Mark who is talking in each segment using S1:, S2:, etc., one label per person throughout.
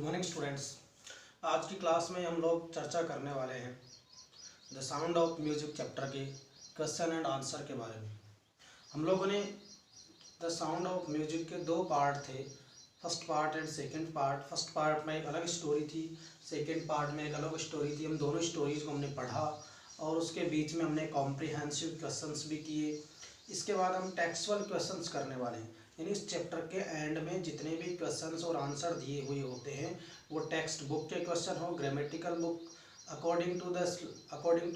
S1: Morning students. आज की class में हम लोग चर्चा करने वाले हैं the sound of music chapter के क्वेश्चन एंड आंसर के बारे में। हम लोगों ने द साउंड ऑफ म्यूजिक के दो पार्ट थे, first part and second part. First part में एक अलग स्टोरी थी, सेकंड पार्ट में एक अलग स्टोरी थी। हम दोनों स्टोरीज को हमने पढ़ा और उसके बीच में हमने कॉम्प्रिहेंसिव क्वेश्चंस भी किए। इसके बाद हम टेक्सुअल क्वेश्चंस करने वाले हैं, यानी इस चैप्टर के एंड में जितने भी क्वेश्चंस और आंसर दिए हुए होते हैं वो टेक्स्ट बुक के क्वेश्चन हो, grammatical book according to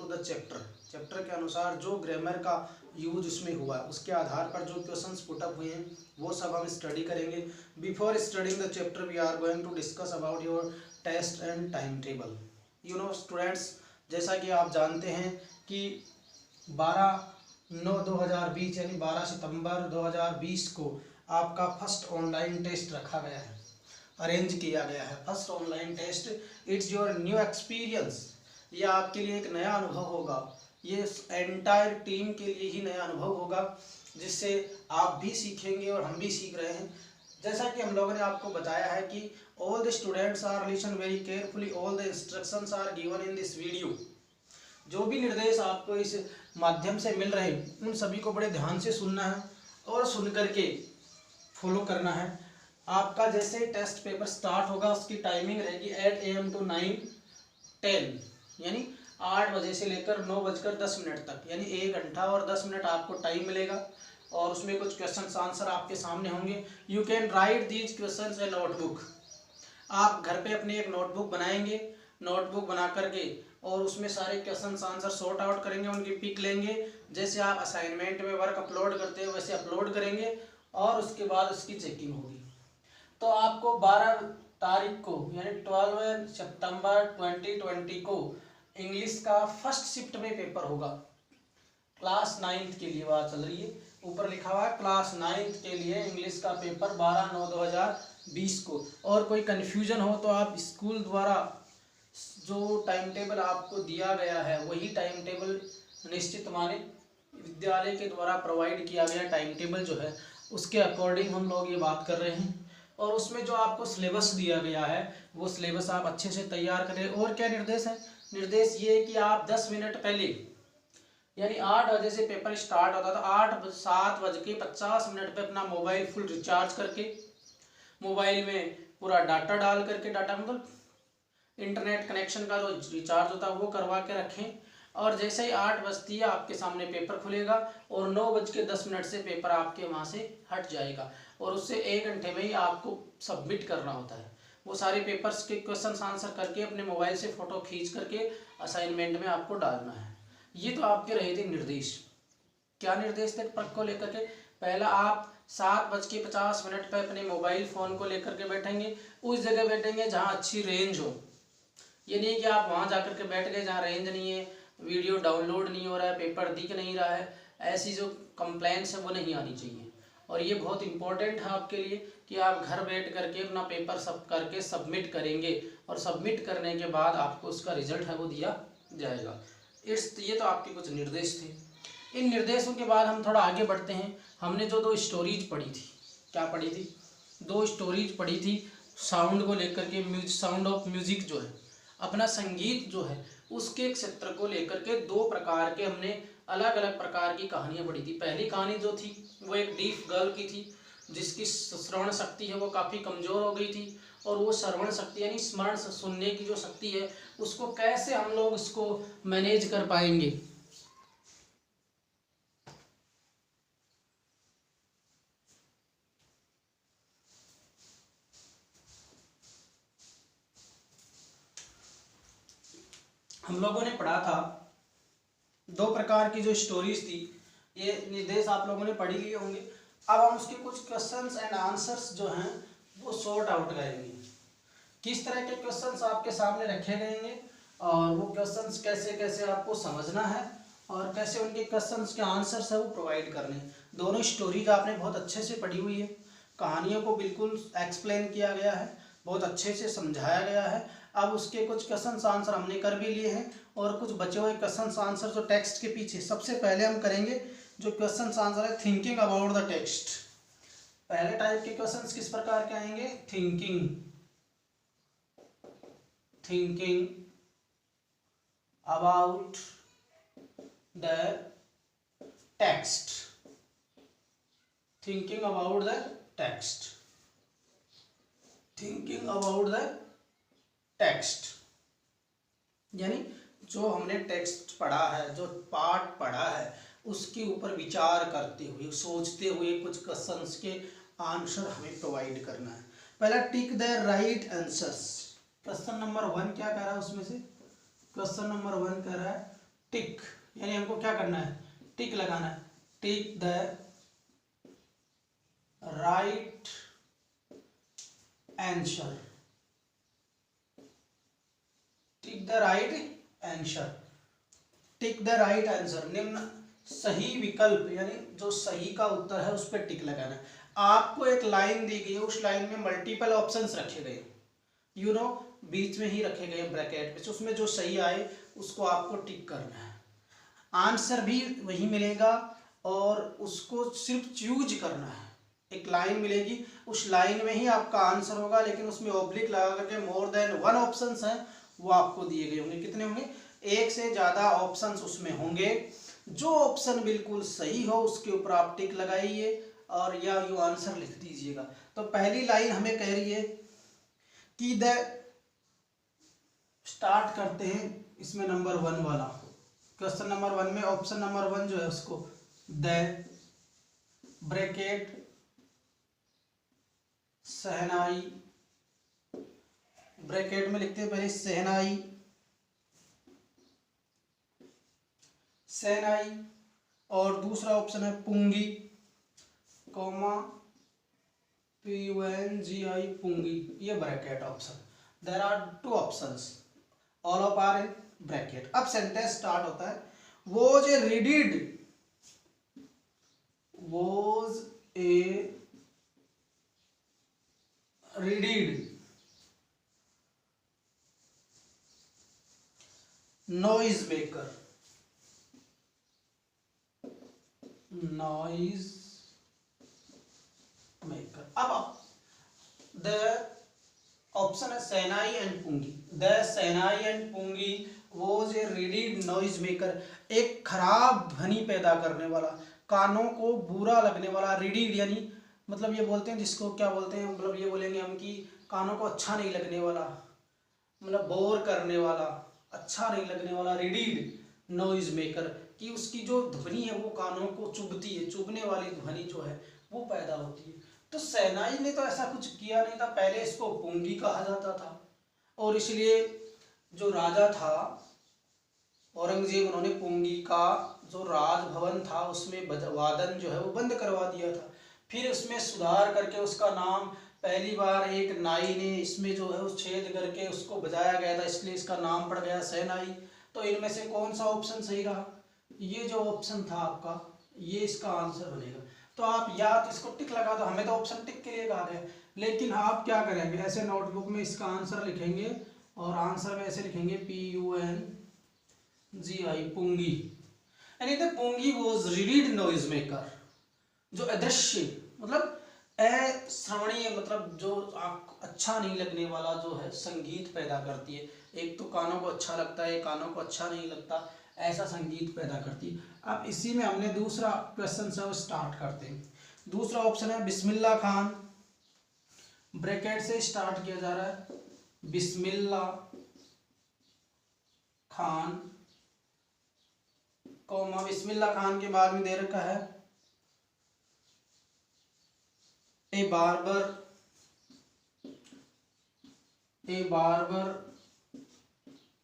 S1: the chapter के अनुसार जो ग्रामर का यूज उसमें हुआ है उसके आधार पर जो क्वेश्चंस पुटअप हुए हैं वो सब हम स्टडी करेंगे। Before studying the chapter we are going to discuss about your test and time table. You know students, जैसा कि आप जानते हैं कि 12/9/2020 यानी 12 सितंबर 2020 को आपका फर्स्ट ऑनलाइन टेस्ट रखा गया है, अरेंज किया गया है। First online test, it's your new experience. ये आपके लिए एक नया अनुभव होगा, ये एंटायर टीम के लिए ही नया अनुभव होगा, जिससे आप भी सीखेंगे और हम भी सीख रहे हैं। जैसा कि हम लोगों ने आपको बताया है कि all the students are listen very carefully, all the instructions are given in this video. जो भी निर्देश आपको इस माध्यम से मिल रहे हैं उन सभी को बड़े ध्यान से सुनना है और सुन करके फॉलो करना है। आपका जैसे टेस्ट पेपर स्टार्ट होगा उसकी टाइमिंग रहेगी 8 AM to 9:10, यानी 8 बजे से लेकर 9:10 तक, यानी 1 घंटा और 10 मिनट आपको टाइम मिलेगा और उसमें कुछ क्वेश्चन आंसर आपके सामने होंगे। You can write these question A notebook. आप घर पे अपनी एक नोटबुक बनाएंगे, नोटबुक बना करके और उसमें सारे क्वेश्चन आंसर सॉर्ट आउट करेंगे, उनकी पिक लेंगे। जैसे आप असाइनमेंट में वर्क अपलोड करते हैं वैसे अपलोड करेंगे और उसके बाद उसकी चेकिंग होगी। तो आपको 12 तारीख को यानी 12 सितंबर 2020 को इंग्लिश का फर्स्ट शिफ्ट में पेपर होगा। क्लास 9th के लिए बात चल रही है, ऊपर लिखा हुआ है क्लास 9th के लिए इंग्लिश का पेपर 12/9/2020 को। और कोई कन्फ्यूजन हो तो आप स्कूल द्वारा जो टाइम टेबल आपको दिया गया है वही टाइम टेबल निश्चित माने विद्यालय के द्वारा प्रोवाइड किया गया टाइम टेबल जो है उसके अकॉर्डिंग हम लोग ये बात कर रहे हैं। और उसमें जो आपको सिलेबस दिया गया है वो सिलेबस आप अच्छे से तैयार करें। और क्या निर्देश है? निर्देश ये है कि आप 10 मिनट पहले, यानी 8 बजे से पेपर स्टार्ट होता था, 7:50 पे अपना मोबाइल फुल रिचार्ज करके, मोबाइल में पूरा डाटा डाल करके, डाटा मतलब इंटरनेट कनेक्शन का जो रिचार्ज होता है वो करवा के रखें। और जैसे ही 8 बजती है आपके सामने पेपर खुलेगा और 9:10 से पेपर आपके वहाँ से हट जाएगा और उससे 1 घंटे में ही आपको सबमिट करना होता है। वो सारे पेपर्स के क्वेश्चन आंसर करके अपने मोबाइल से फ़ोटो खींच करके असाइनमेंट में आपको डालना है। ये तो आपके रहे थे निर्देश। क्या निर्देश थे पढ़ को लेकर के? पहला, आप 7:50 पर अपने मोबाइल फ़ोन को लेकर के बैठेंगे, उस जगह बैठेंगे जहाँ अच्छी रेंज हो। ये नहीं कि आप वहाँ जाकर के बैठ गए जहाँ रेंज नहीं है, वीडियो डाउनलोड नहीं हो रहा है, पेपर दिख नहीं रहा है, ऐसी जो कंप्लेंट्स है वो नहीं आनी चाहिए। और ये बहुत इंपॉर्टेंट है आपके लिए कि आप घर बैठ करके अपना पेपर सब करके सबमिट करेंगे और सबमिट करने के बाद आपको उसका रिजल्ट है वो दिया जाएगा। ये तो आपके कुछ निर्देश थे। इन निर्देशों के बाद हम थोड़ा आगे बढ़ते हैं। हमने जो 2 स्टोरीज पढ़ी थी, क्या पढ़ी थी? 2 स्टोरीज पढ़ी थी साउंड को लेकर के। साउंड ऑफ म्यूजिक जो है, अपना संगीत जो है उसके क्षेत्र को लेकर के 2 प्रकार के हमने अलग अलग प्रकार की कहानियाँ पढ़ी थी। पहली कहानी जो थी वो एक डीफ गर्ल की थी जिसकी श्रवण शक्ति है वो काफ़ी कमज़ोर हो गई थी और वो श्रवण शक्ति यानी स्मरण सुनने की जो शक्ति है उसको कैसे हम लोग इसको मैनेज कर पाएंगे। हम लोगों ने पढ़ा था 2 प्रकार की जो स्टोरीज थी, ये निर्देश आप लोगों ने पढ़ी लिए होंगे। अब हम उसके कुछ क्वेश्चंस एंड आंसर्स जो हैं वो सॉर्ट आउट करेंगे। किस तरह के क्वेश्चंस आपके सामने रखे गएंगे और वो क्वेश्चंस कैसे कैसे आपको समझना है और कैसे उनके क्वेश्चंस के आंसर्स है वो प्रोवाइड करने। दोनों स्टोरीज आपने बहुत अच्छे से पढ़ी हुई है, कहानियों को बिल्कुल एक्सप्लेन किया गया है, बहुत अच्छे से समझाया गया है। अब उसके कुछ क्वेश्चन आंसर हमने कर भी लिए हैं और कुछ बचे हुए क्वेश्चन आंसर जो टेक्स्ट के पीछे। सबसे पहले हम करेंगे जो क्वेश्चन आंसर है थिंकिंग अबाउट द टेक्स्ट। पहले टाइप के क्वेश्चंस किस प्रकार के आएंगे, thinking thinking about the text, thinking about the text, thinking about the text, यानी जो हमने टेक्स्ट पढ़ा है, जो पाठ पढ़ा है, उसके ऊपर विचार करते हुए, सोचते हुए कुछ क्वेश्चंस के आंसर हमें प्रोवाइड करना है। पहला tick the right answers. Question number 1 क्या कह रहा है उसमें से? क्वेश्चन नंबर 1 कह रहा है टिक, यानी हमको क्या करना है? टिक लगाना है। Tick the right answer, tick the right answer, tick the right answer, निम्न सही विकल्प, यानी जो सही का उत्तर है उस पर टिक लगाना है। आपको एक लाइन दी गई है, उस लाइन में मल्टीपल ऑप्शंस रखे गए, यू नो, बीच में ही रखे गए ब्रैकेट में, उसमें जो सही आए उसको आपको टिक करना है। आंसर भी वही मिलेगा और उसको सिर्फ चूज करना है। एक लाइन मिलेगी, उस लाइन में ही आपका आंसर होगा, लेकिन उसमें ऑब्लिक लगा करके मोर देन 1 ऑप्शंस हैं वो आपको दिए गए होंगे। कितने होंगे? 1 से ज़्यादा ऑप्शंस उसमें होंगे। जो ऑप्शन बिल्कुल सही हो उसके ऊपर आप टिक लगाइए और या यू आंसर लिख दीजिएगा। तो पहली लाइन हमें कह रही है कि द, स्टार्ट करते हैं इसमें नंबर 1 वाला, क्वेश्चन नंबर 1 में ऑप्शन नंबर 1 जो है उसको द ब्रैकेट सहनाई, ब्रैकेट में लिखते हैं पहले सहनाई, सहनाई, और दूसरा ऑप्शन है पुंगी, कॉमा PUNGI, पुंगी, ये bracket option. There are 2 options, all of are in bracket. अब सेंटेंस स्टार्ट होता है, was a reeded, was a reeded noise maker, noise maker. अब द ऑप्शन है shehnai and pungi, the shehnai and pungi was a reeded noise maker, एक खराब ध्वनि पैदा करने वाला, कानों को बुरा लगने वाला। रीडिड यानी मतलब ये बोलते हैं जिसको क्या बोलते हैं, मतलब ये बोलेंगे हम कि कानों को अच्छा नहीं लगने वाला, मतलब बोर करने वाला, अच्छा नहीं लगने वाला। रीडिड नॉइज मेकर, कि उसकी जो ध्वनि है वो कानों को चुभती है, चुभने वाली ध्वनि जो है वो पैदा होती है। तो सेनाई ने तो ऐसा कुछ किया नहीं था, पहले इसको पुंगी कहा जाता था, और इसलिए जो राजा था औरंगजेब, उन्होंने पुंगी का जो राजभवन था उसमें वादन जो है वो बंद करवा दिया था। फिर उसमें सुधार करके उसका नाम पहली बार एक नाई ने इसमें जो है उस छेद करके उसको बजाया गया था, इसलिए इसका नाम पड़ गया सहनाई। तो इनमें से कौन सा ऑप्शन सही रहा? ये जो ऑप्शन था आपका, ये इसका आंसर बनेगा। तो आप या तो इसको टिक लगा दो, हमें तो ऑप्शन टिक के लिए कहा गया, लेकिन आप क्या करेंगे, ऐसे नोटबुक में इसका आंसर लिखेंगे और आंसर में ऐसे लिखेंगे PUNGI, पुंगी, यानी the pungi was रीडिड noise maker, जो अदृश्य मतलब अश्रवणीय, मतलब जो अच्छा नहीं लगने वाला जो है संगीत पैदा करती है। एक तो कानों को अच्छा लगता है, कानों को अच्छा नहीं लगता, ऐसा संगीत पैदा करती है। अब इसी में हमने दूसरा क्वेश्चन से स्टार्ट करते हैं। दूसरा ऑप्शन है बिस्मिल्लाह खान, ब्रैकेट से स्टार्ट किया जा रहा है, बिस्मिल्लाह खान, कॉमा, बिस्मिल्लाह खान के बाद में दे रखा है ए बार्बर,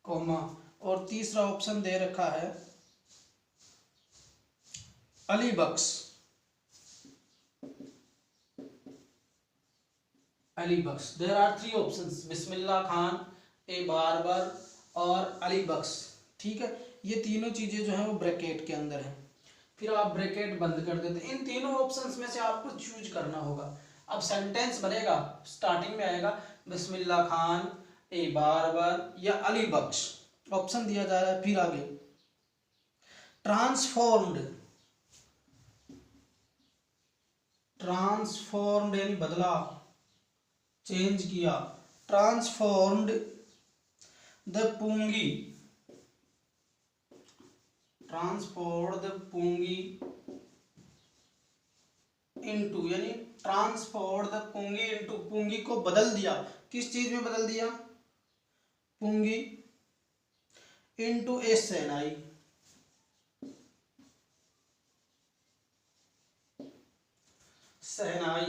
S1: कॉमा, और तीसरा ऑप्शन दे रखा है Ali Bakhsh, Ali Bakhsh. There are 3 options, Bismillah Khan, a barber और अली बख्श। ठीक है, ये तीनों चीजें जो है वो ब्रैकेट के अंदर है। फिर आप ब्रैकेट बंद कर देते हैं। इन तीनों ऑप्शंस में से आपको चूज करना होगा। अब सेंटेंस बनेगा, स्टार्टिंग में आएगा बिस्मिल्लाह खान, ए बार्बर या अली बख्श, ऑप्शन दिया जा रहा है। फिर आगे ट्रांसफॉर्म्ड, ट्रांसफॉर्म्ड यानी बदला, चेंज किया, transformed the pungi, transform the pungi into, यानी transform the pungi into, pungi को बदल दिया, किस चीज में बदल दिया, pungi into a shehnai, shehnai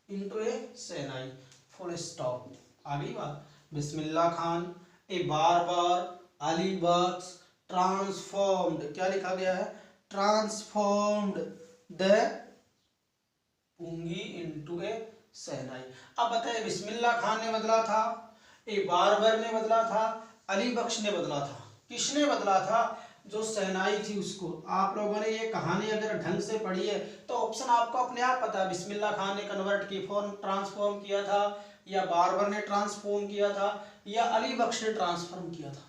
S1: into a shehnai, full stop. आ गई बात। Bismillah Khan a barber Ali Bakhsh transformed, क्या लिखा गया है, transformed the pungi into a shehnai. अब बताइए, बिस्मिल्लाह खान ने बदला था, ए बारबर ने बदला था, अली बख्श ने बदला था, किसने बदला था, जो शहनाई थी उसको। आप लोगों ने ये कहानी अगर ढंग से पढ़ी है तो ऑप्शन आपको अपने आप पता है, बिस्मिल्लाह खान ने कन्वर्ट की, फॉर्म ट्रांसफॉर्म किया था, या बारबर ने ट्रांसफॉर्म किया था, या अली बख्श ने ट्रांसफॉर्म किया था।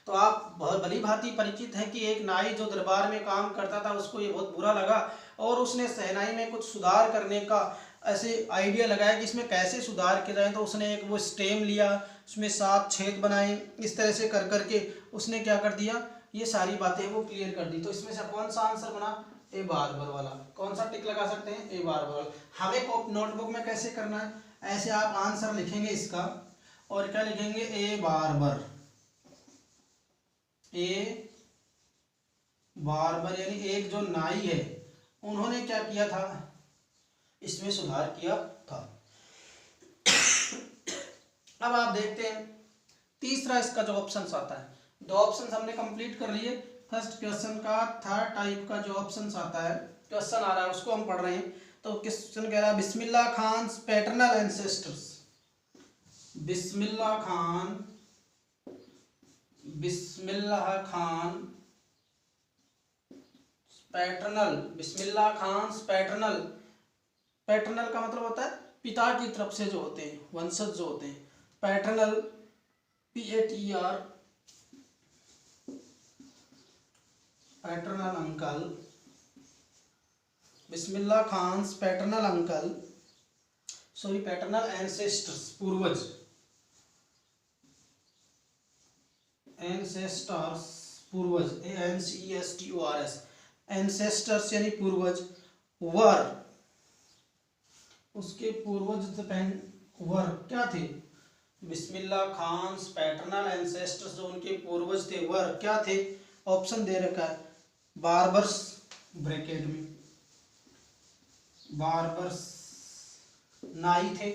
S1: तो आप बहुत भली भांति परिचित हैं कि एक नाई जो दरबार में काम करता था उसको ये बहुत बुरा लगा और उसने शहनाई में कुछ सुधार करने का ऐसे आइडिया लगाया कि इसमें कैसे सुधार किया जाए। तो उसने एक वो स्टेम लिया, उसमें 7 छेद बनाए, इस तरह से कर करके उसने क्या कर दिया, ये सारी बातें वो क्लियर कर दी। तो इसमें से कौन सा आंसर बना, ए बारबर वाला। कौन सा टिक लगा सकते हैं, ए बारबर वाला। हमें नोटबुक में कैसे करना है, ऐसे आप आंसर लिखेंगे इसका और क्या लिखेंगे, ए बारबर, ए बारबर यानी एक जो नाई है उन्होंने क्या किया था, इसमें सुधार किया था। अब आप देखते हैं तीसरा इसका जो ऑप्शन आता है, 2 ऑप्शन हमने कंप्लीट कर लिए। फर्स्ट क्वेश्चन का थर्ड टाइप का जो ऑप्शन आता है, क्वेश्चन आ रहा है उसको हम पढ़ रहे हैं। तो क्वेश्चन कह रहा है बिस्मिल्लाह खान पैटर्नल एंसेस्टर्स, बिस्मिल्लाह खान, बिस्मिल्लाह खान पैटर्नल, बिस्मिल्लाह खान पैटर्नल, पैटर्नल का मतलब होता है पिता की तरफ से जो होते हैं, वंशज जो होते हैं, paternal PATR, paternal uncle, Bismillah Khan paternal uncle, sorry paternal ancestors, पूर्वज, एंसेस्टर्स पूर्वज, ANCESTORS, एंसेस्टर्स यानी पूर्वज, वर, उसके पूर्वज वर क्या थे, बिस्मिल्लाह खान पैटर्नल एंसेस्टर्स जो उनके पूर्वज थे वर क्या थे, ऑप्शन दे रखा है, बारबर्स, ब्रैकेट में बारबर्स नाई थे,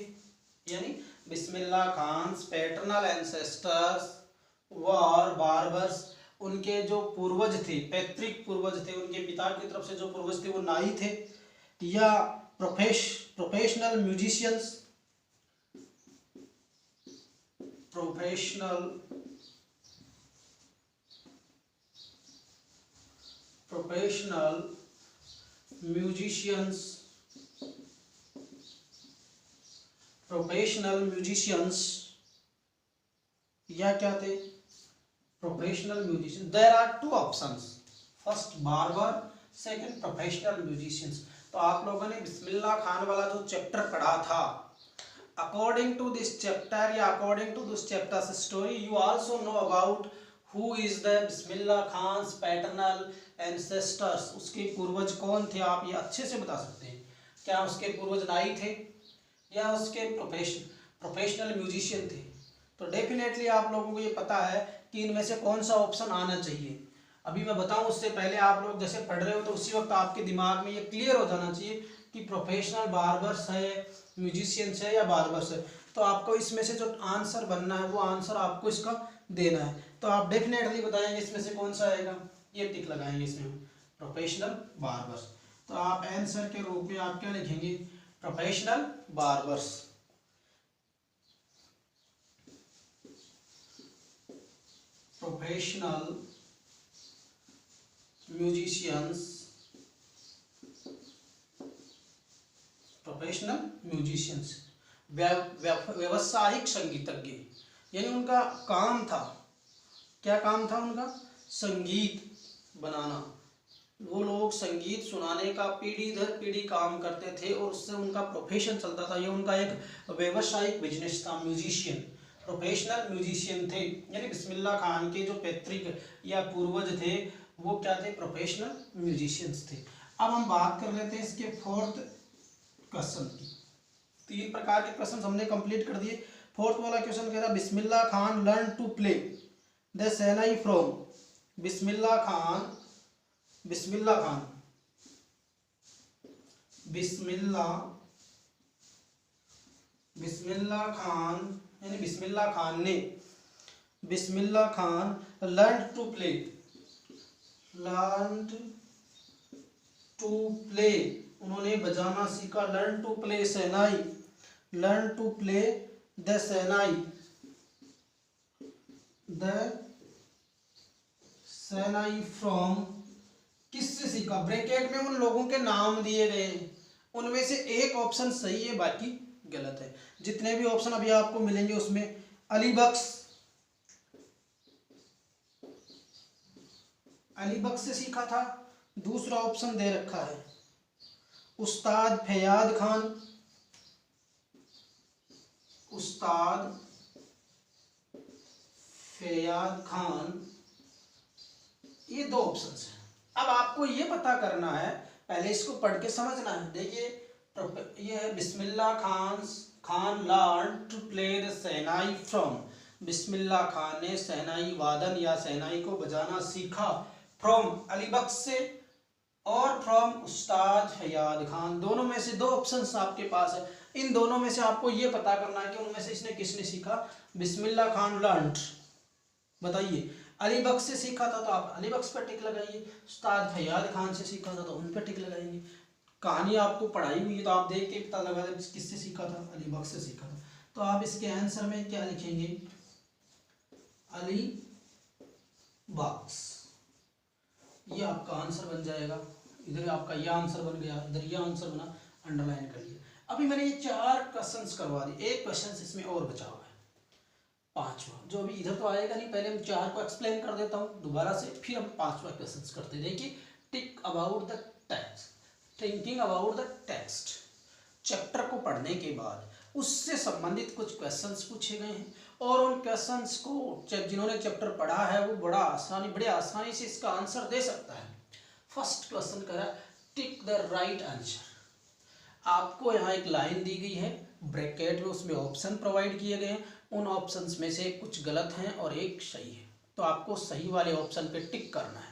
S1: यानी बिस्मिल्लाह खान पैटर्नल एंसेस्टर्स वर बारबर्स, उनके जो पूर्वज थे, पैतृक पूर्वज थे, उनके पिता की तरफ से जो पूर्वज थे वो नाई थे, या professional musicians, professional musicians, professional musicians या क्या थे, professional musician. There are 2 options, first barber, second professional musicians. तो आप लोगों ने बिस्मिल्लाह खान वाला जो चैप्टर पढ़ा था, अकॉर्डिंग टू दिस चैप्टर या according to this chapter story you also know about who is the Bismillah Khan paternal ancestors, उसके पूर्वज कौन थे, आप ये अच्छे से बता सकते हैं। क्या उसके पूर्वज नाई थे या उसके प्रोफेशनल म्यूजिशियन थे। तो डेफिनेटली आप लोगों को ये पता है कि इनमें से कौन सा ऑप्शन आना चाहिए। अभी मैं बताऊं उससे पहले आप लोग जैसे पढ़ रहे हो तो उसी वक्त आपके दिमाग में ये क्लियर हो जाना चाहिए कि प्रोफेशनल बार्बर्स है, म्यूजिशियंस है या बार्बर्स है। तो आपको इसमें से जो आंसर बनना है वो आंसर आपको इसका देना है। तो आप डेफिनेटली बताएंगे इसमें से कौन सा आएगा, ये टिक लगाएंगे इसमें, प्रोफेशनल बार्बर्स। तो आप आंसर के रूप में आप क्या लिखेंगे, professional barbers. Professional musicians, professional musicians, व्यावसायिक संगीतज्ञ, यानी उनका काम था, क्या काम था उनका, संगीत बनाना वो लोग संगीत सुनाने का पीढ़ी दर पीढ़ी काम करते थे और उससे उनका प्रोफेशन चलता था, ये उनका एक व्यावसायिक बिजनेस था। म्यूजिशियन, प्रोफेशनल म्यूजिशियन थे, यानी बिस्मिल्लाह खान के जो पैतृक या पूर्वज थे वो क्या थे, प्रोफेशनल म्यूजिशियंस थे। अब हम बात कर लेते हैं इसके फोर्थ क्वेश्चन की। 3 प्रकार के क्वेश्चन हमने कंप्लीट कर दिए। फोर्थ वाला क्वेश्चन कह रहा Bismillah Khan learn to play the shehnai from. Bismillah Khan Bismillah Khan Bismillah Bismillah Khan यानी बिस्मिल्लाह खान ने Bismillah Khan learn to play उन्होंने बजाना सीखा। Learn to play shehnai, learn to play the shehnai, the shehnai from, किससे सीखा? ब्रैकेट में उन लोगों के नाम दिए गए हैं, उनमें से एक ऑप्शन सही है बाकी गलत है। जितने भी ऑप्शन अभी आपको मिलेंगे उसमें अली बख्श से सीखा था। दूसरा ऑप्शन दे रखा है उस्ताद फैयाद खान, उस्ताद फैयाद खान, ये 2 ऑप्शन हैं। अब आपको ये पता करना है, पहले इसको पढ़ के समझना है। देखिए ये है Bismillah Khan learn to play the shehnai from. Bismillah Khan ने शहनाई वादन या शहनाई को बजाना सीखा फ्रॉम अली बख्श से और फ्रॉम उस्ताद फैयाद खान। दोनों में से 2 ऑप्शंस आपके पास है। इन दोनों में से आपको ये पता करना है कि उनमें से इसने किसने सीखा। बिस्मिल्लाह खान लर्न, बताइए अली बख्श से सीखा था तो आप अली बख्श पर टिक लगाइए, उस्ताद फैयाद खान से सीखा था तो उन पर टिक लगाएंगे। कहानी आपको पढ़ाई हुई है तो आप देख के पता लगा दे किससे सीखा था, अली बख्श से सीखा था। तो आप इसके आंसर में क्या लिखेंगे, अली बख्श, ये आपका आंसर बन जाएगा। इधर आपका ये आंसर बन गया, इधर ये आंसर बना, अंडरलाइन कर लिया। अभी मैंने ये 4 क्वेश्चंस करवा दिए, एक क्वेश्चन इसमें और बचा हुआ है 5वां, जो अभी इधर तो आएगा नहीं। पहले हम 4 को एक्सप्लेन कर देता हूँ दोबारा से, फिर हम 5वां क्वेश्चन करते हैं। देखिए think about the text, thinking about the text. Chapter को पढ़ने के बाद उससे संबंधित कुछ क्वेश्चंस पूछे गए हैं और उन क्वेश्चंस को जिन्होंने चैप्टर पढ़ा है वो बड़े आसानी से इसका आंसर दे सकता है। फर्स्ट क्वेश्चन कह रहा है टिक द राइट आंसर। आपको यहाँ एक लाइन दी गई है ब्रैकेट में, उसमें ऑप्शन प्रोवाइड किए गए हैं। उन ऑप्शंस में से कुछ गलत हैं और एक सही है, तो आपको सही वाले ऑप्शन पे टिक करना है।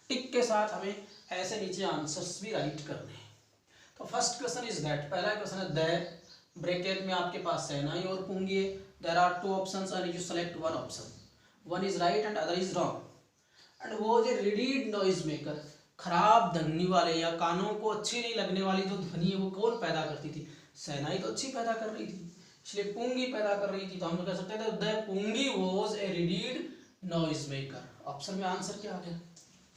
S1: टिक के साथ हमें ऐसे नीचे आंसर्स भी राइट करने हैं। तो फर्स्ट क्वेश्चन इज दैट, पहला क्वेश्चन है दैट, ब्रैकेट में आपके पास शहनाई और पुंगी है। There are 2 options and you select one option, one is right and other is wrong. And वो जो रीडीड नॉइज मेकर, खराब ध्वनि वाले या कानों को अच्छी नहीं लगने वाली जो ध्वनि है वो कौन पैदा करती थी? शहनाई तो अच्छी पैदा कर रही थी, इसलिए पुंगी पैदा कर रही थी। तो हम कह सकते थे the pungi was a reeded noise maker. Option में आंसर क्या आ गया,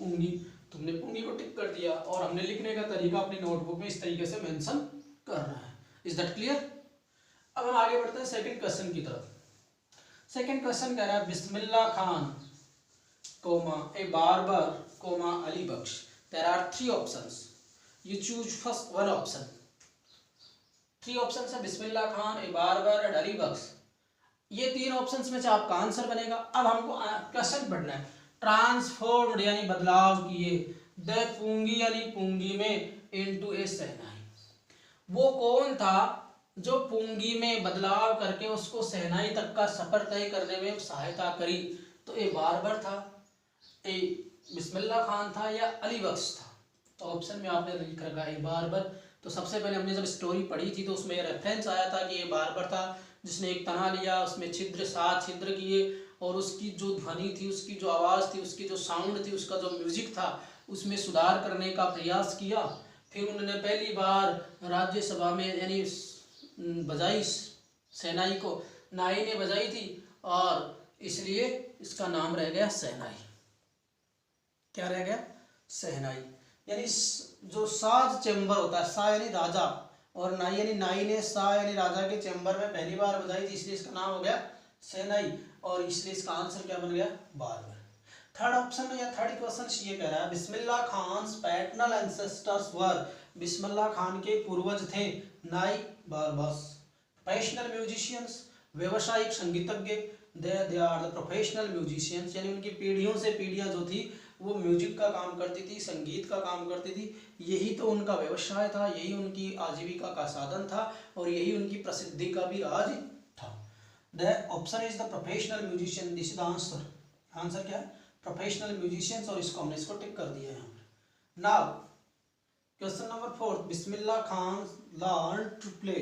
S1: पुंगी। तुमने पुंगी को टिक कर दिया और हमने लिखने का तरीका अपनी नोटबुक में इस तरीके से मेंशन करना है। Is that clear? अब हम आगे बढ़ते हैं सेकंड क्वेश्चन की तरफ। सेकंड क्वेश्चन कह रहा है Bismillah Khan comma a barber comma Ali Bakhsh. There are 3 options, you choose first one option. 3 options है Bismillah Khan, a barber and Ali Bakhsh. ये 3 ऑप्शंस में से आपका आंसर बनेगा। अब हमको क्वेश्चन पढ़ना है ट्रांसफॉर्म्ड यानी बदलाव किए द पुंगी अली पुंगी में इनटू ए शहनाई। वो कौन था जो पुंगी में बदलाव करके उसको शहनाई तक का सफर तय करने में सहायता करी? तो ए बार्बर था, ए बिस्मिल्लाह खान था या अली बख्श था? तो ऑप्शन में आपने लिख रखा है बार्बर। तो सबसे पहले हमने जब स्टोरी पढ़ी थी तो उसमें रेफरेंस आया था कि ये बार्बर था जिसने एक तना लिया, उसमें छिद्र 7 छिद्र किए और उसकी जो ध्वनि थी, उसकी जो आवाज़ थी, उसकी जो साउंड थी, उसका जो म्यूजिक था उसमें सुधार करने का प्रयास किया। फिर उन्होंने पहली बार राज्यसभा में यानी बजाई शहनाई को, नाई ने बजाई थी और इसलिए इसका नाम रह गया शहनाई। क्या रह गया? शहनाई। यानी जो साज चैम्बर होता है, सा यानी राजा और नाई यानी नाई ने सा यानी राजा के चैम्बर में पहली बार बजाई थी, इसलिए इसका नाम हो गया शहनाई और इसलिए इसका आंसर क्या बन गया? बार्बर। थर्ड ऑप्शन में या थर्ड क्वेश्चन ये कह रहा है Bismillah Khan's paternal ancestors were, Bismillah Khan के पूर्वज थे नाई बारबस, प्रोफेशनल म्यूजिशियंस, व्यवसायिक संगीतज्ञ, they are the professional musicians, यानी उनकी पीढ़ियों से पीढ़ियां जो थी वो म्यूजिक का काम करती थी, संगीत का काम करती थी, यही तो उनका व्यवसाय था, यही उनकी आजीविका का साधन था और यही उनकी प्रसिद्धि का भी राज था। The option is the professional musician, this is the answer. Answer क्या है? प्रोफेशनल म्यूजिशियंस, और इसको हमने इसको टिक कर दिया है यहाँ पर। Now question number 4, Bismillah Khan learn to play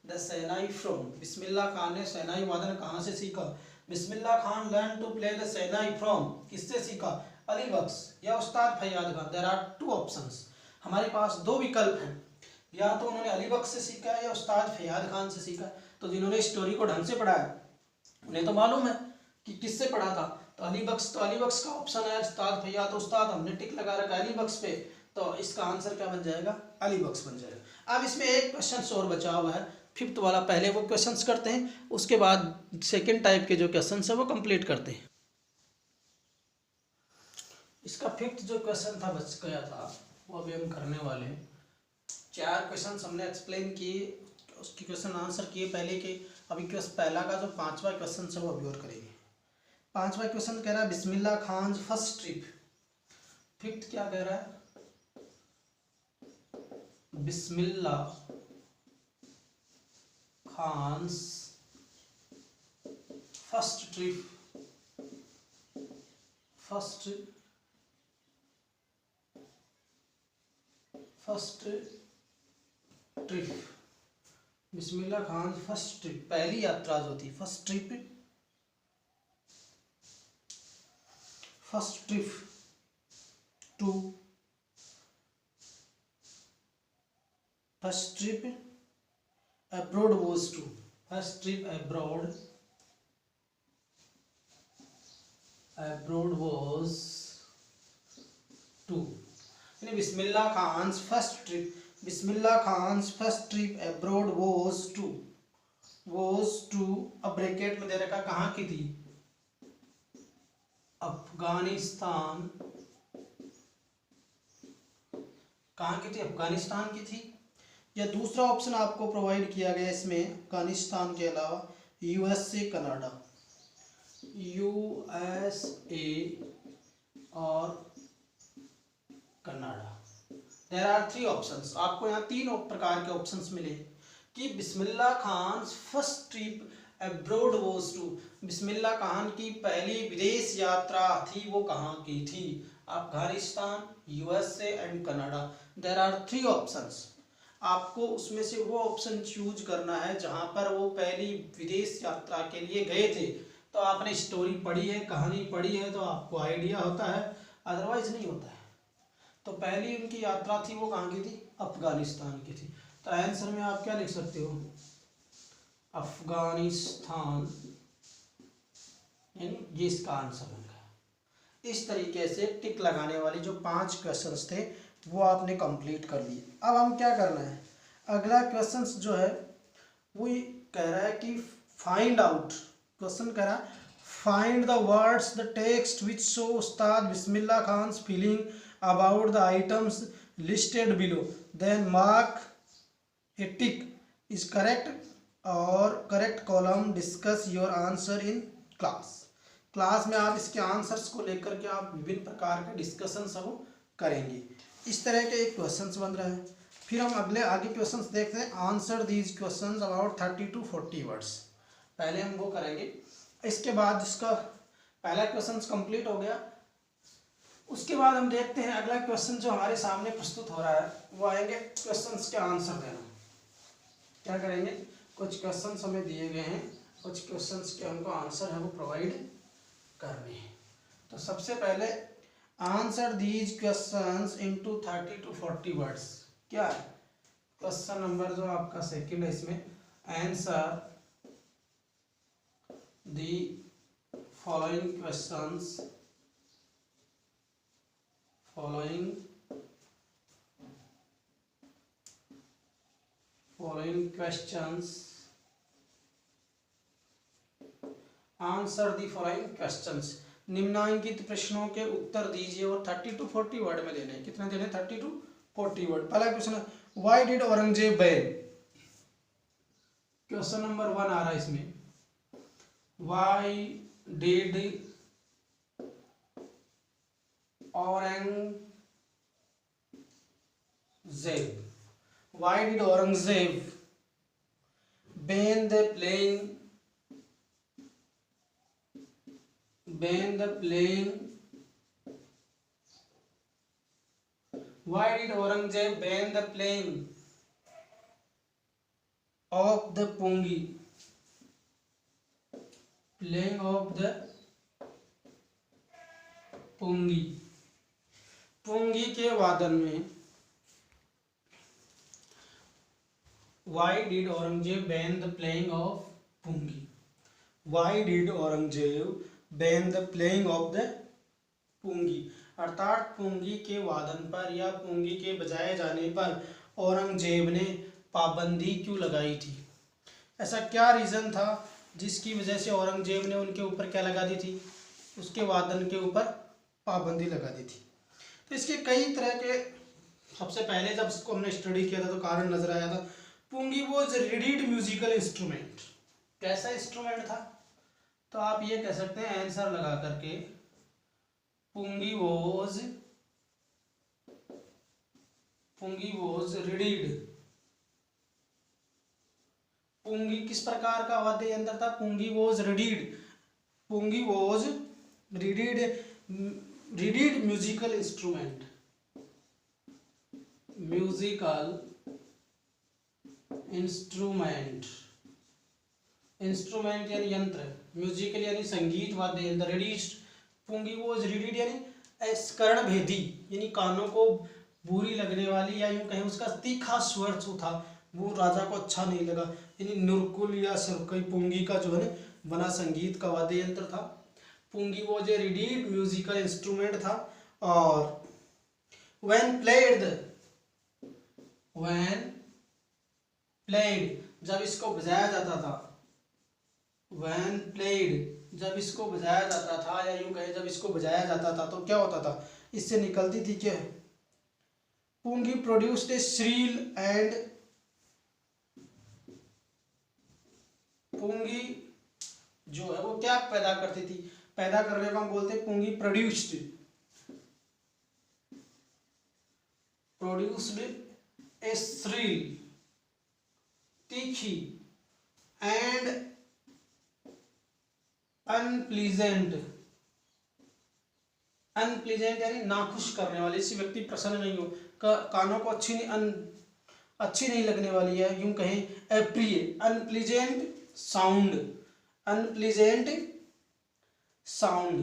S1: the shehnai from, Bismillah Khan ने शहनाई वादन कहाँ से सीखा? Bismillah Khan learn to play the shehnai from, किससे सीखा? अली बख्श या Ustad Faiyaz Khan. There are two options, हमारे पास दो विकल्प हैं, या तो उन्होंने अली बख्श से सीखा है या उस्ताद फैयाद खान से सीखा। तो जिन्होंने स्टोरी को ढंग से पढ़ा है उन्हें तो मालूम है कि किससे पढ़ा था, तो अली बख्श का ऑप्शन है। उस्ताद फैयाद, उस्ताद हमने टिक लगा रखा है अली बख्श पे, तो इसका आंसर क्या बन जाएगा? अली बख्श बन जाएगा। अब इसमें एक क्वेश्चन और बचा हुआ है, फिफ्थ वाला। पहले वो क्वेश्चंस करते हैं, उसके बाद सेकंड टाइप के जो क्वेश्चंस है वो कंप्लीट करते हैं। इसका फिफ्थ जो क्वेश्चन था बच गया था, वो अभी हम करने वाले हैं। 4 क्वेश्चन हमने एक्सप्लेन किए, उसके क्वेश्चन आंसर किए पहले के। अभी पहला का जो 5वां क्वेश्चन है वो अभी और करेंगे। 5वां क्वेश्चन कह रहा है Bismillah Khan first trip. Fifth क्या कह रहा है? Bismillah Khan's first trip, first trip, Bismillah Khan first trip, पहली यात्रा जो थी, first trip to, first trip abroad was to, first trip abroad was to, यानी Bismillah Khan's first trip abroad was to, अब ब्रैकेट में दे रखा कहाँ की थी? अफगानिस्तान। कहाँ की थी? अफगानिस्तान की थी। या दूसरा ऑप्शन आपको प्रोवाइड किया गया इसमें, अफगानिस्तान के अलावा यूएसए, कनाडा, यूएसए और कनाडा। देयर आर 3 ऑप्शंस, आपको यहाँ 3 प्रकार के ऑप्शंस मिले कि Bismillah Khan first trip abroad was to, Bismillah Khan की पहली विदेश यात्रा थी वो कहाँ की थी? Afghanistan, USA and Canada. There are 3 options, आपको उसमें से वो ऑप्शन चूज करना है जहाँ पर वो पहली विदेश यात्रा के लिए गए थे। तो आपने स्टोरी पढ़ी है, कहानी पढ़ी है, तो आपको आइडिया होता है, अदरवाइज नहीं होता है। तो पहली उनकी यात्रा थी वो कहाँ की थी? अफगानिस्तान की थी। तो आंसर में आप क्या लिख सकते हो? अफगानिस्तान, यानी ये इसका आंसर बनेगा। इस तरीके से टिक लगाने वाले जो 5 क्वेश्चंस थे वो आपने कंप्लीट कर लिए। अब हम क्या करना है, अगला क्वेश्चन जो है वो कह रहा है कि फाइंड आउट, क्वेश्चन कह रहा है find the words the text which show Ustad Bismillah Khan feeling about the items listed below, then mark a tick is correct or correct column, discuss your answer in class में आप इसके आंसर्स को लेकर के आप विभिन्न प्रकार के डिस्कशन सब करेंगे। इस तरह के एक क्वेश्चंस बन रहे हैं। फिर हम आगे क्वेश्चंस देखते हैं। Answer these questions about 30 to 40 words, पहले हम वो करेंगे। इसके बाद जिसका पहला क्वेश्चन कंप्लीट हो गया, उसके बाद हम देखते हैं अगला क्वेश्चन जो हमारे सामने प्रस्तुत हो रहा है वो आएंगे क्वेश्चंस के आंसर देना। क्या करेंगे, कुछ क्वेश्चंस हमें दिए गए हैं, कुछ क्वेश्चंस के हमको आंसर है वो प्रोवाइड करने हैं। तो सबसे पहले answer these questions into 30 to 40 words. क्या है क्वेश्चन नंबर जो आपका सेकंड है इसमें, answer the following questions answer the following questions. निम्नांकित प्रश्नों के उत्तर दीजिए और 30 to 40 वर्ड में देने हैं। कितना देने? 30 to 40 वर्ड। पहला question, why did Aurangzeb ban? Question number 1 आ रहा है इसमें, why did Aurangzeb, why did Aurangzeb ban the playing why did Aurangzeb ban the playing of the pungi pungi के वादन में Why did Aurangzeb ban the playing of pungi? Why did Aurangzeb ban the playing of the pungi? अर्थात पुंगी के वादन पर या पुंगी के बजाए जाने पर औरंगजेब ने पाबंदी क्यों लगाई थी? ऐसा क्या रीज़न था जिसकी वजह से औरंगजेब ने उनके ऊपर क्या लगा दी थी? उसके वादन के ऊपर पाबंदी लगा दी थी। तो इसके कई तरह के, सबसे पहले जब इसको हमने स्टडी किया था तो कारण नजर आया था, pungi was reeded musical instrument. कैसा इंस्ट्रूमेंट था? तो आप ये कह सकते हैं आंसर लगा करके, पुंगी वॉज रीडेड। पुंगी किस प्रकार का वाद्य यंत्र था? Pungi was reeded musical instrument. Instrument यानी यंत्र, म्यूजिकल यानी संगीत वाद्य यंत्र, रीडिस्ट पुंगी वॉज रीडेड यानी कर्ण भेदी, यानी कानों को बुरी लगने वाली, या यूं कहें उसका तीखा स्वर जो था वो राजा को अच्छा नहीं लगा, यानी नुरकुल या सुरकई पुंगी का जो है बना संगीत का वाद्य यंत्र था। Pungi was a reeded musical instrument था। और व्हेन प्लेड, जब इसको बजाया जाता था, जब इसको बजाया जाता था, या यूं कहें जब इसको बजाया जाता था तो क्या होता था? इससे निकलती थी क्या? पुंगी प्रोड्यूस्ड ए श्रील एंड, पुंगी जो है वो क्या पैदा करती थी? पैदा करने को हम बोलते हैं पुंगी प्रोड्यूस्ड ए श्रील, तीखी एंड अनप्लीजेंट यानी नाखुश करने वाली, इसी व्यक्ति प्रसन्न नहीं हो, कानों को अच्छी नहीं लगने वाली है, यूं कहें अप्रिय, अनप्लीजेंट साउंड।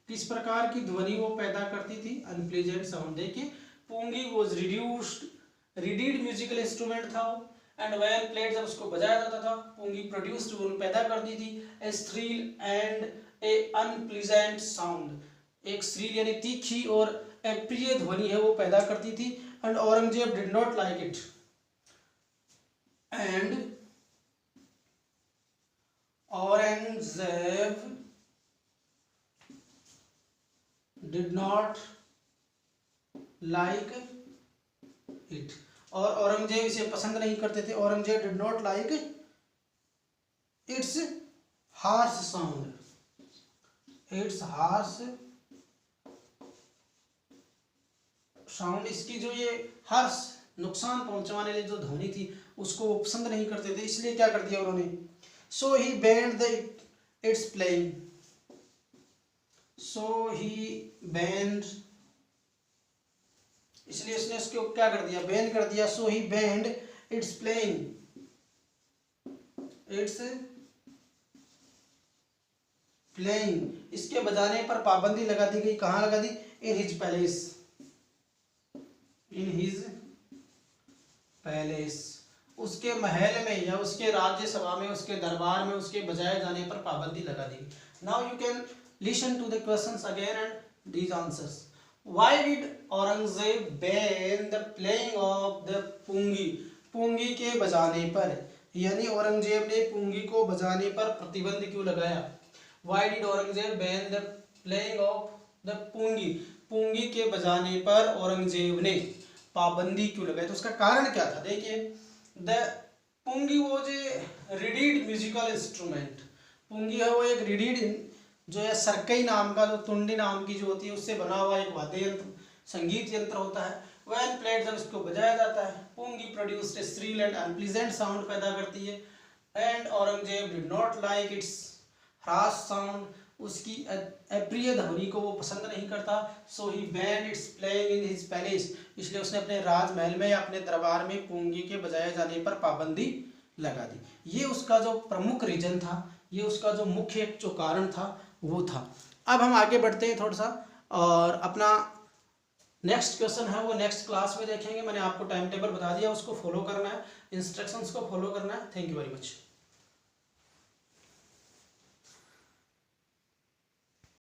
S1: किस प्रकार की ध्वनि वो पैदा करती थी? Unpleasant sound. देखिए, पुंगी वॉज रीडेड म्यूजिकल इंस्ट्रूमेंट था वो, एंड व्हेन प्लेड जब उसको बजाया जाता था, पुंगी प्रोड्यूस्ड वो पैदा करती थी a shrill and a unpleasant sound, एक श्रील यानी तीखी और अप्रिय ध्वनि है वो पैदा करती थी। And Aurangzeb did not like it, and Aurangzeb did not like it, और औरंगजेब इसे पसंद नहीं करते थे। Aurangzeb did not like its harsh sound, इसकी जो ये हर्ष नुकसान पहुंचाने वाली जो ध्वनि थी उसको वो पसंद नहीं करते थे, इसलिए क्या कर दिया उन्होंने? सो ही बैंड इट्स प्लेइंग, इसलिए उसने उसको क्या कर दिया? बैन कर दिया। सो ही बैंड इट्स प्लेइंग, इसके बजाने पर पाबंदी लगा दी गई। कहाँ लगा दी? इन हिज पैलेस, उसके महल में या उसके राज्यसभा में, उसके दरबार में उसके बजाए जाने पर पाबंदी लगा दी। Now you can listen to the questions again and these answers. Why did Aurangzeb ban the playing of the pungi? पुंगी के बजाने पर, यानी औरंगजेब ने पुंगी को बजाने पर प्रतिबंध क्यों लगाया? Why did Aurangzeb ban the playing of the pungi, पुंगी के बजाने पर औरंगजेब ने पाबंदी क्यों लगाई? तो उसका कारण क्या था? देखिए, the pungi was a reeded musical instrument. पुंगी है वो एक रिडीड जो है सरकई नाम का, जो तुंडी नाम की जो होती है उससे बना हुआ एक वाद्य यंत्र, संगीत यंत्र होता है। व्हेन प्लेड, जब इसको बजाया जाता है, pungi produced a shrill and unpleasant sound पैदा करती है। And Aurangzeb did not like its harsh sound, उसकी अप्रिय ध्वनि को वो पसंद नहीं करता। So he banned its playing in his palace, इसलिए उसने अपने राजमहल में या अपने दरबार में पुंगी के बजाए जाने पर पाबंदी लगा दी। ये उसका जो प्रमुख रीजन था, ये उसका जो मुख्य जो कारण था वो था। अब हम आगे बढ़ते हैं थोड़ा सा, और अपना नेक्स्ट क्वेश्चन है वो नेक्स्ट क्लास में देखेंगे। मैंने आपको टाइम टेबल बता दिया, उसको फॉलो करना है, इंस्ट्रक्शंस को फॉलो करना है। Thank you very much.